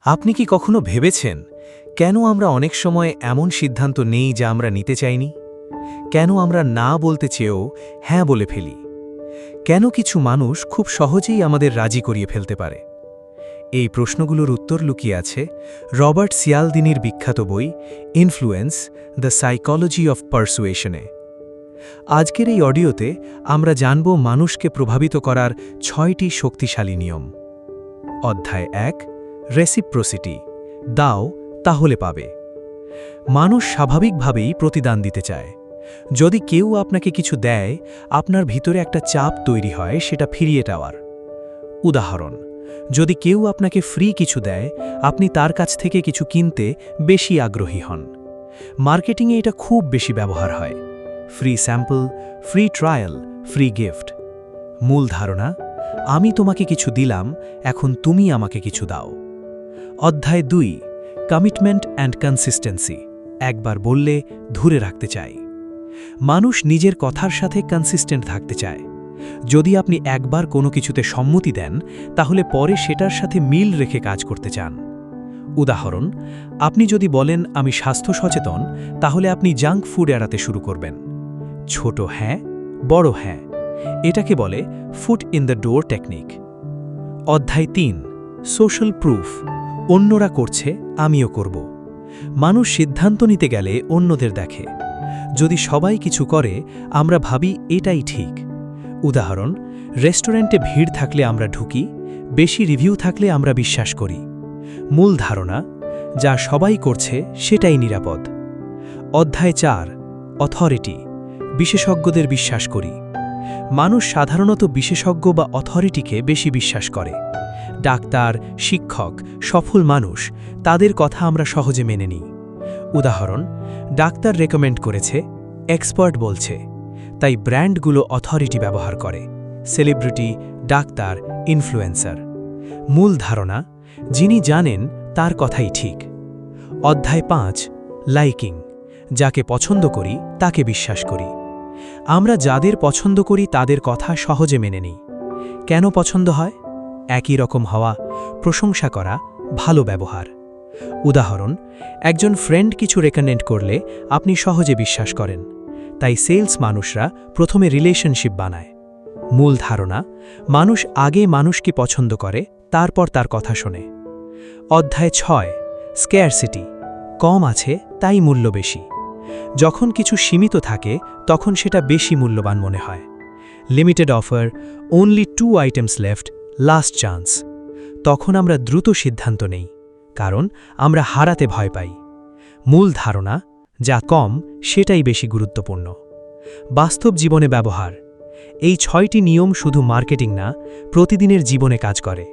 আপনি কি কখনো ভেবেছেন কেন আমরা অনেক সময় এমন সিদ্ধান্ত নেই যা আমরা নিতে চাইনি? কেন আমরা না বলতে চেয়েও হ্যাঁ বলে ফেলি? কেন কিছু মানুষ খুব সহজেই আমাদের রাজি করিয়ে ফেলতে পারে? এই প্রশ্নগুলোর উত্তর লুকিয়ে আছে রবার্ট সিয়ালদিনির বিখ্যাত বই ইনফ্লুয়েন্স দ্য সাইকোলজি অফ পারসুয়েশনে। আজকের এই অডিওতে আমরা জানব মানুষকে প্রভাবিত করার 6টি শক্তিশালী নিয়ম। অধ্যায় 1, রেসিপ্রোসিটি, দাও তাহলে পাবে। মানুষ স্বাভাবিকভাবেই প্রতিদান দিতে চায়। যদি কেউ আপনাকে কিছু দেয়, আপনার ভিতরে একটা চাপ তৈরি হয় সেটা ফিরিয়ে দেওয়ার। উদাহরণ, যদি কেউ আপনাকে ফ্রি কিছু দেয়, আপনি তার কাছ থেকে কিছু কিনতে বেশি আগ্রহী হন। মার্কেটিংয়ে এটা খুব বেশি ব্যবহার হয়। Free sample, free trial, free gift. মূল ধারণা, আমি তোমাকে কিছু দিলাম, এখন তুমি আমাকে কিছু দাও। অধ্যায় 2, কমিটমেন্ট অ্যান্ড কনসিস্টেন্সি, একবার বললে ধরে রাখতে চাই। মানুষ নিজের কথার সাথে কনসিস্টেন্ট থাকতে চায়। যদি আপনি একবার কোনো কিছুতে সম্মতি দেন, তাহলে পরে সেটার সাথে মিল রেখে কাজ করতে চান। উদাহরণ, আপনি যদি বলেন আমি স্বাস্থ্য সচেতন, তাহলে আপনি জাঙ্ক ফুড এড়াতে শুরু করবেন। ছোট হ্যাঁ, বড় হ্যাঁ, এটাকে বলে foot in the door technique. অধ্যায় 3, সোশ্যাল প্রুফ, অন্যরা করছে আমিও করব। মানুষ সিদ্ধান্ত নিতে গেলে অন্যদের দেখে। যদি সবাই কিছু করে, আমরা ভাবি এটাই ঠিক। উদাহরণ, রেস্টুরেন্টে ভিড় থাকলে আমরা ঢুকি, বেশি রিভিউ থাকলে আমরা বিশ্বাস করি। মূল ধারণা, যা সবাই করছে সেটাই নিরাপদ। অধ্যায় 4, অথরিটি, বিশেষজ্ঞদের বিশ্বাস করি। মানুষ সাধারণত বিশেষজ্ঞ বা অথরিটিকে বেশি বিশ্বাস করে। ডাক্তার, শিক্ষক, সফল মানুষ, তাদের কথা আমরা সহজে মেনে নিই। উদাহরণ, ডাক্তার রেকমেন্ড করেছে, এক্সপার্ট বলছে, তাই ব্র্যান্ডগুলো অথরিটি ব্যবহার করে। Celebrity, doctor, influencer. মূল ধারণা, যিনি জানেন তার কথাই ঠিক। অধ্যায় 5, লাইকিং, যাকে পছন্দ করি তাকে বিশ্বাস করি। আমরা যাদের পছন্দ করি তাদের কথা সহজে মেনে নিই। কেন পছন্দ হয়? একই রকম হওয়া, প্রশংসা করা, ভালো ব্যবহার। উদাহরণ, একজন ফ্রেন্ড কিছু রেকমেন্ড করলে আপনি সহজে বিশ্বাস করেন। তাই সেলস মানুষরা প্রথমে রিলেশনশিপ বানায়। মূল ধারণা, মানুষ আগে মানুষকে পছন্দ করে, তারপর তার কথা শোনে। অধ্যায় 6, স্ক্যারসিটি, কম আছে তাই মূল্য বেশি। যখন কিছু সীমিত থাকে তখন সেটা বেশি মূল্যবান মনে হয়। Limited offer, only 2 items left, last chance. তখন আমরা দ্রুত সিদ্ধান্ত নেই, কারণ আমরা হারাতে ভয় পাই। মূল ধারণা, যা কম সেটাই বেশি গুরুত্বপূর্ণ। বাস্তব জীবনে ব্যবহার, এই 6টি নিয়ম শুধু মার্কেটিং না, প্রতিদিনের জীবনে কাজ করে।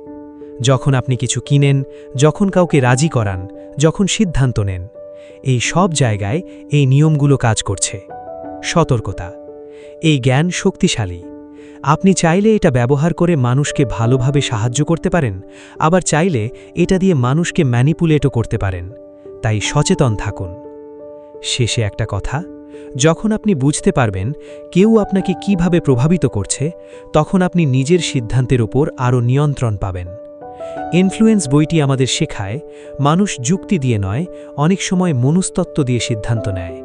যখন আপনি কিছু কিনেন, যখন কাউকে রাজি করান, যখন সিদ্ধান্ত নেন, এই সব জায়গায় এই নিয়মগুলো কাজ করছে। সতর্কতা, এই জ্ঞান শক্তিশালী। আপনি চাইলে এটা ব্যবহার করে মানুষকে ভালোভাবে সাহায্য করতে পারেন, আবার চাইলে এটা দিয়ে মানুষকে ম্যানিপুলেটও করতে পারেন। তাই সচেতন থাকুন। শেষে একটা কথা, যখন আপনি বুঝতে পারবেন কেউ আপনাকে কিভাবে প্রভাবিত করছে, তখন আপনি নিজের সিদ্ধান্তের উপর আরও নিয়ন্ত্রণ পাবেন। ইনফ্লুয়েন্স বইটি আমাদের শেখায়, মানুষ যুক্তি দিয়ে নয়, অনেক সময় মনস্তত্ত্ব দিয়ে সিদ্ধান্ত নেয়।